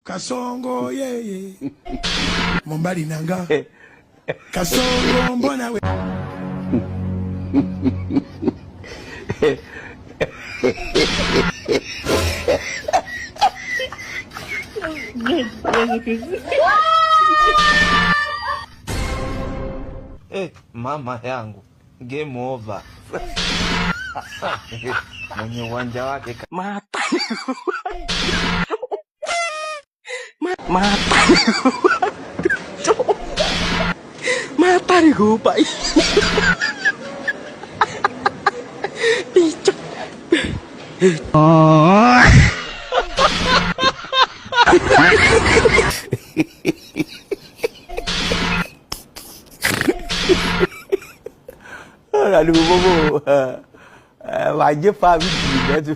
Kasongo yeye Mombali nanga Kasongo mbona we Mama yangu game over. Mwenye uwanja wake mata ni gupa picok aduh bobo wajib Pak Biji tu